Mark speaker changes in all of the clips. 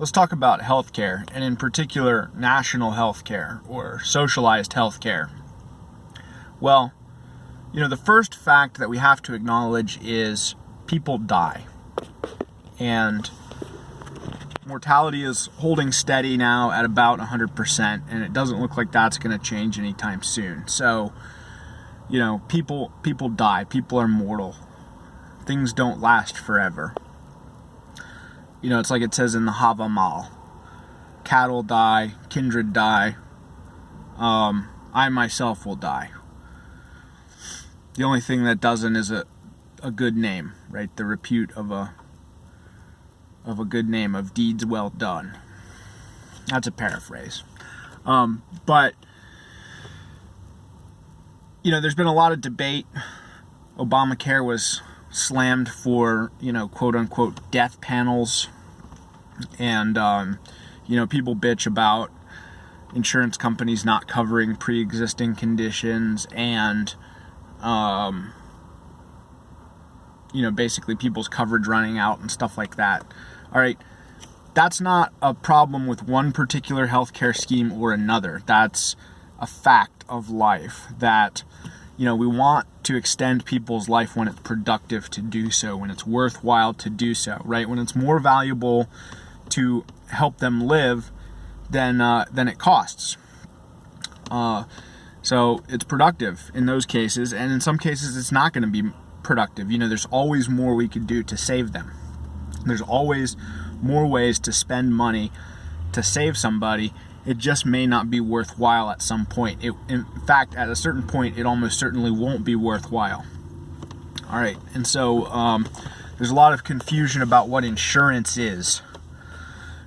Speaker 1: let's talk about healthcare, and in particular, national healthcare or socialized healthcare. Well, the first fact that we have to acknowledge is people die. And mortality is holding steady now at about 100%, and it doesn't look like that's going to change anytime soon. So, people die. People are mortal. Things don't last forever. It's like it says in the Hava Mal. Cattle die, kindred die. I myself will die. The only thing that doesn't is a good name, right? The repute of a good name, of deeds well done. That's a paraphrase. But there's been a lot of debate. Obamacare was slammed for, quote unquote death panels. And, people bitch about insurance companies not covering pre-existing conditions and, basically people's coverage running out and stuff like that. All right. That's not a problem with one particular healthcare scheme or another. That's a fact of life that, we want to extend people's life when it's productive to do so, when it's worthwhile to do so, right? When it's more valuable to help them live than it costs. So it's productive in those cases, and in some cases it's not going to be productive. There's always more we could do to save them. There's always more ways to spend money to save somebody. It just may not be worthwhile at some point. In fact, at a certain point, it almost certainly won't be worthwhile. All right, and so there's a lot of confusion about what insurance is.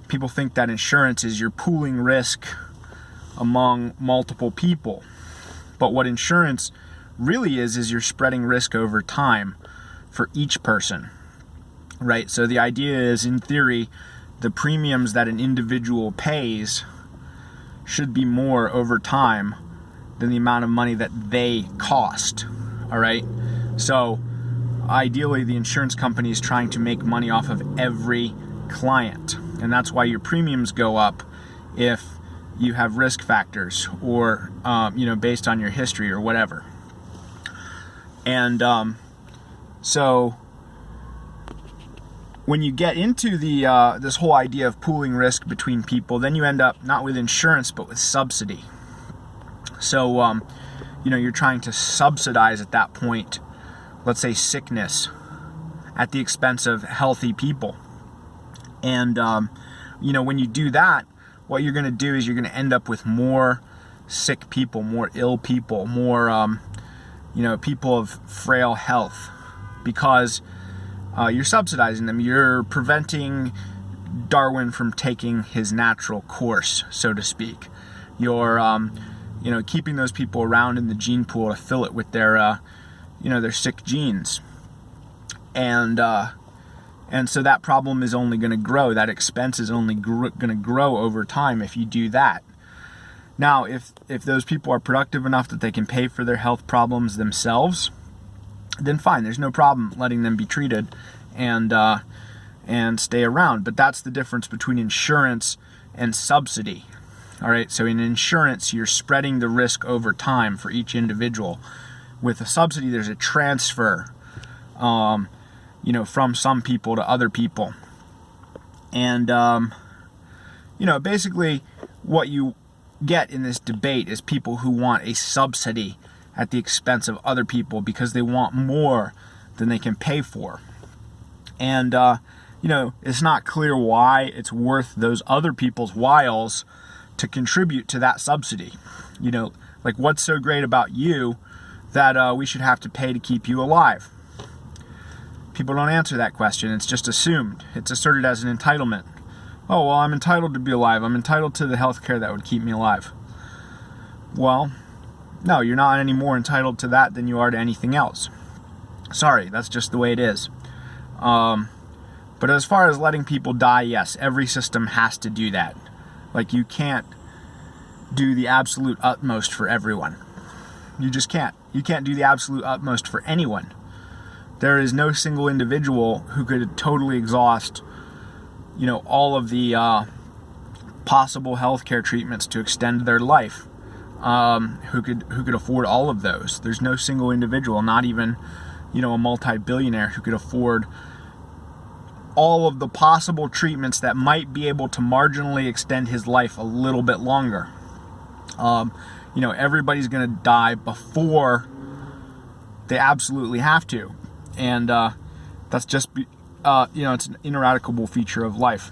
Speaker 1: People think that insurance is you're pooling risk among multiple people. But what insurance really is you're spreading risk over time for each person, right? So the idea is, in theory, the premiums that an individual pays should be more over time than the amount of money that they cost, all right? So ideally, the insurance company is trying to make money off of every client, and that's why your premiums go up if you have risk factors or, based on your history or whatever. And so when you get into the this whole idea of pooling risk between people, then you end up not with insurance but with subsidy. So you're trying to subsidize at that point, let's say sickness, at the expense of healthy people. And when you do that, what you're going to do is you're going to end up with more sick people, more ill people, more people of frail health, because you're subsidizing them. You're preventing Darwin from taking his natural course, so to speak. You're keeping those people around in the gene pool to fill it with their sick genes. And so that problem is only going to grow. That expense is only going to grow over time if you do that. Now, if those people are productive enough that they can pay for their health problems themselves, then fine. There's no problem letting them be treated and stay around. But that's the difference between insurance and subsidy. All right. So in insurance, you're spreading the risk over time for each individual. With a subsidy, there's a transfer. From some people to other people. And, basically what you get in this debate is people who want a subsidy at the expense of other people because they want more than they can pay for. And, it's not clear why it's worth those other people's whiles to contribute to that subsidy. Like what's so great about you that we should have to pay to keep you alive? People don't answer that question. It's just assumed. It's asserted as an entitlement. Oh, well, I'm entitled to be alive. I'm entitled to the health care that would keep me alive. Well, no, you're not any more entitled to that than you are to anything else. Sorry, that's just the way it is. But as far as letting people die, yes, every system has to do that. Like, you can't do the absolute utmost for everyone. You just can't. You can't do the absolute utmost for anyone. There is no single individual who could totally exhaust all of the possible healthcare treatments to extend their life, who could afford all of those. There's no single individual, not even a multi-billionaire, who could afford all of the possible treatments that might be able to marginally extend his life a little bit longer. Everybody's going to die before they absolutely have to, and that's just it's an ineradicable feature of life.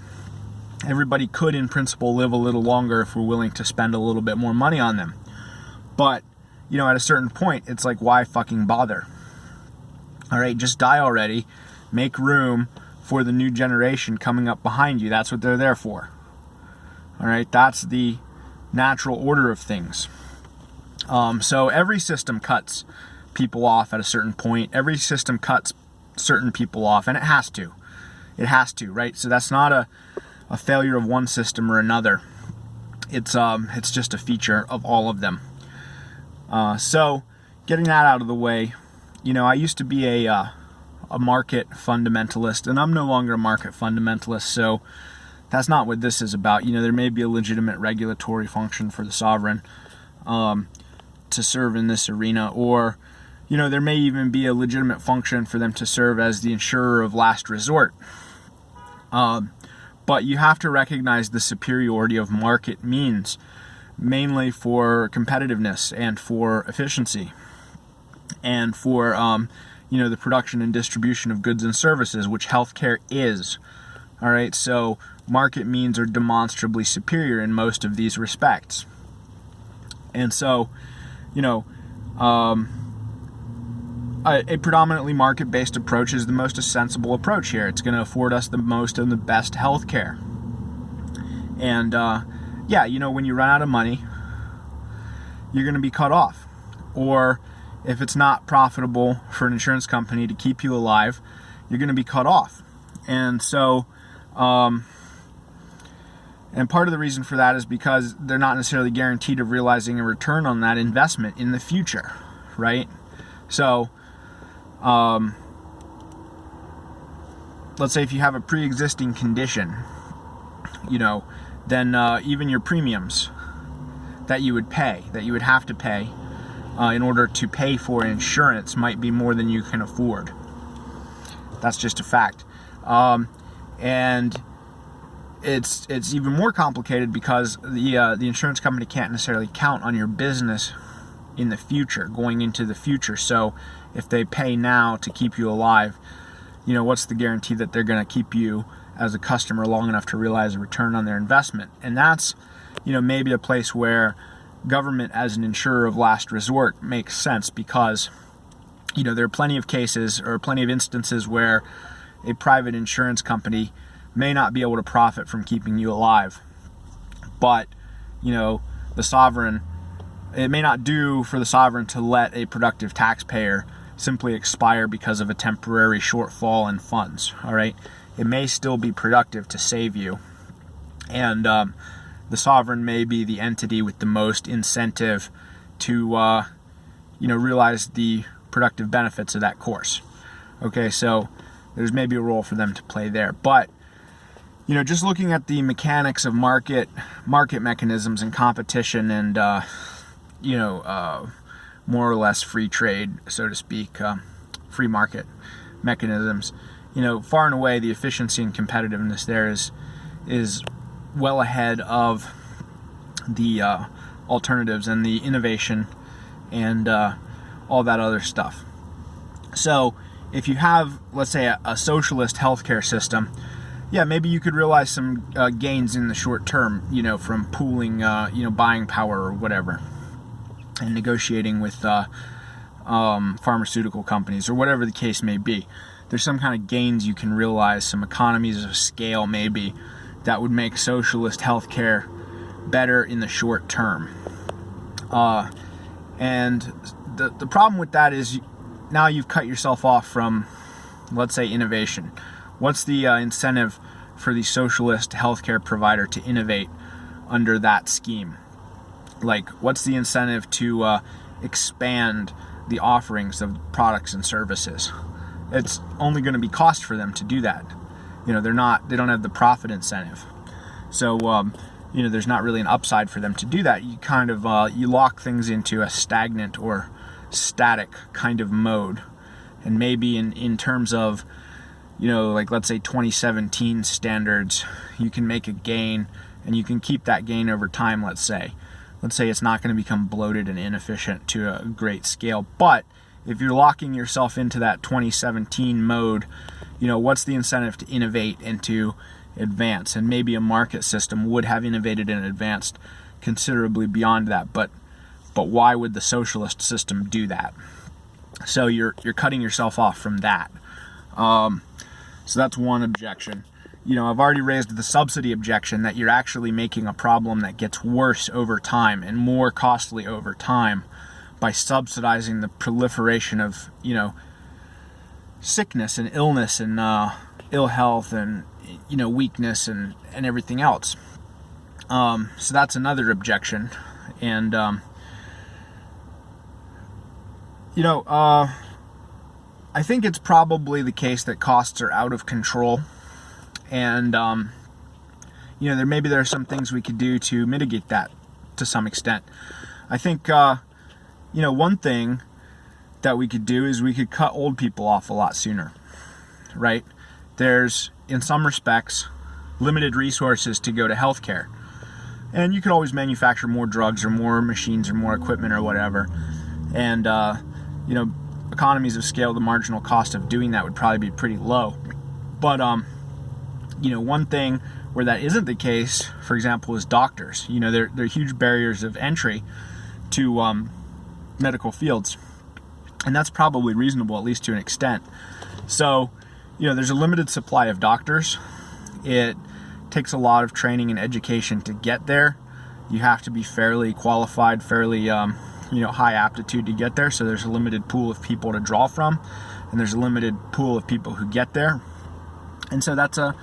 Speaker 1: Everybody could, in principle, live a little longer if we're willing to spend a little bit more money on them. But, at a certain point, it's like, why fucking bother? All right, just die already. Make room for the new generation coming up behind you. That's what they're there for. All right, that's the natural order of things. So every system cuts people off at a certain point. Every system cuts certain people off, and it has to. It has to, right? So that's not a failure of one system or another. It's just a feature of all of them. So getting that out of the way, I used to be a market fundamentalist, and I'm no longer a market fundamentalist, so that's not what this is about. There may be a legitimate regulatory function for the sovereign to serve in this arena, or there may even be a legitimate function for them to serve as the insurer of last resort. But you have to recognize the superiority of market means, mainly for competitiveness and for efficiency, and for the production and distribution of goods and services, which healthcare is. All right, so market means are demonstrably superior in most of these respects. And so, a predominantly market-based approach is the most sensible approach here. It's going to afford us the most and the best healthcare. And when you run out of money, you're going to be cut off. Or if it's not profitable for an insurance company to keep you alive, you're going to be cut off. And so, and part of the reason for that is because they're not necessarily guaranteed of realizing a return on that investment in the future, right? So, let's say if you have a pre-existing condition, then even your premiums that you would have to pay in order to pay for insurance might be more than you can afford. That's just a fact. And it's even more complicated because the insurance company can't necessarily count on your business in the future, going into the future. So if they pay now to keep you alive, what's the guarantee that they're going to keep you as a customer long enough to realize a return on their investment? And that's, maybe a place where government as an insurer of last resort makes sense, because, there are plenty of cases or plenty of instances where a private insurance company may not be able to profit from keeping you alive. But, the sovereign, it may not do for the sovereign to let a productive taxpayer simply expire because of a temporary shortfall in funds. All right, it may still be productive to save you, and the sovereign may be the entity with the most incentive to realize the productive benefits of that course. Okay, so there's maybe a role for them to play there. But just looking at the mechanics of market mechanisms and competition and more or less free trade, so to speak, free market mechanisms, far and away the efficiency and competitiveness there is well ahead of the alternatives and the innovation and all that other stuff. So if you have, let's say, a socialist healthcare system, maybe you could realize some gains in the short term, from pooling, buying power or whatever, and negotiating with pharmaceutical companies or whatever the case may be. There's some kind of gains you can realize, some economies of scale maybe, that would make socialist healthcare better in the short term. And the problem with that is now you've cut yourself off from, let's say, innovation. What's the incentive for the socialist healthcare provider to innovate under that scheme? Like, what's the incentive to expand the offerings of products and services? It's only going to be cost for them to do that. they don't have the profit incentive. So, there's not really an upside for them to do that. You kind of, you lock things into a stagnant or static kind of mode. And maybe in terms of, like let's say 2017 standards, you can make a gain and you can keep that gain over time, let's say. Let's say it's not going to become bloated and inefficient to a great scale. But if you're locking yourself into that 2017 mode, what's the incentive to innovate and to advance? And maybe a market system would have innovated and advanced considerably beyond that. But why would the socialist system do that? So you're cutting yourself off from that. So that's one objection. I've already raised the subsidy objection, that you're actually making a problem that gets worse over time and more costly over time by subsidizing the proliferation of, sickness and illness and ill health and, weakness and everything else. So that's another objection. And, I think it's probably the case that costs are out of control. And, there are some things we could do to mitigate that to some extent. I think, one thing that we could do is we could cut old people off a lot sooner, right? There's, in some respects, limited resources to go to healthcare. And you could always manufacture more drugs or more machines or more equipment or whatever. And, economies of scale, the marginal cost of doing that would probably be pretty low. But, one thing where that isn't the case, for example, is doctors. There are huge barriers of entry to medical fields. And that's probably reasonable, at least to an extent. So, there's a limited supply of doctors. It takes a lot of training and education to get there. You have to be fairly qualified, fairly, high aptitude to get there. So there's a limited pool of people to draw from, and there's a limited pool of people who get there. And so that's a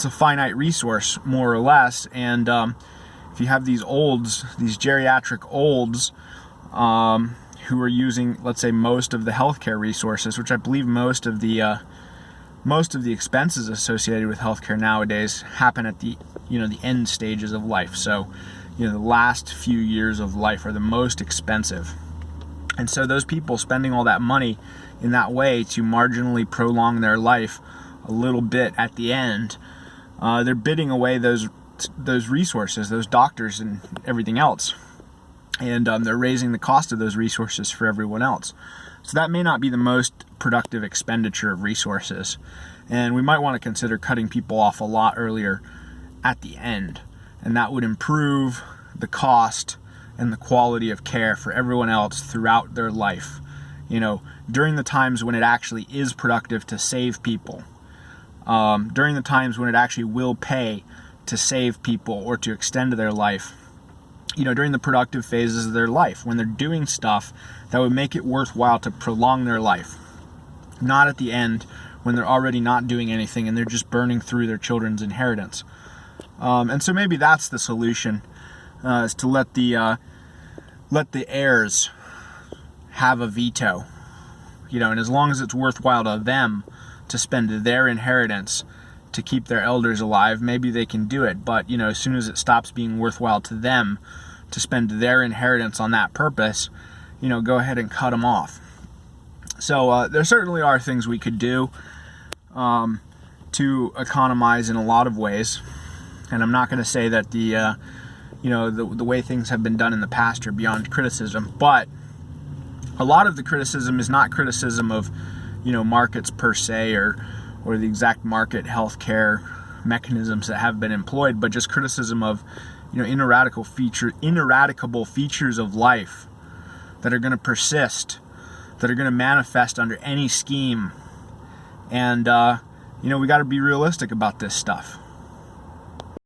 Speaker 1: finite resource, more or less. And if you have these geriatric olds, who are using, let's say, most of the healthcare resources, which I believe most of the expenses associated with healthcare nowadays happen at the end stages of life. So, the last few years of life are the most expensive. And so those people spending all that money in that way to marginally prolong their life a little bit at the end, they're bidding away those resources, those doctors and everything else. And they're raising the cost of those resources for everyone else. So that may not be the most productive expenditure of resources. And we might want to consider cutting people off a lot earlier at the end. And that would improve the cost and the quality of care for everyone else throughout their life. During the times when it actually is productive to save people. During the times when it actually will pay to save people or to extend their life. During the productive phases of their life, when they're doing stuff that would make it worthwhile to prolong their life. Not at the end, when they're already not doing anything and they're just burning through their children's inheritance. And so maybe that's the solution, is to let the heirs have a veto. And as long as it's worthwhile to them to spend their inheritance to keep their elders alive, maybe they can do it. But, as soon as it stops being worthwhile to them to spend their inheritance on that purpose, go ahead and cut them off. So there certainly are things we could do to economize in a lot of ways. And I'm not going to say that the way things have been done in the past are beyond criticism, but a lot of the criticism is not criticism of, markets per se or the exact market healthcare mechanisms that have been employed, but just criticism of, ineradicable features of life that are going to persist, that are going to manifest under any scheme. And, we got to be realistic about this stuff.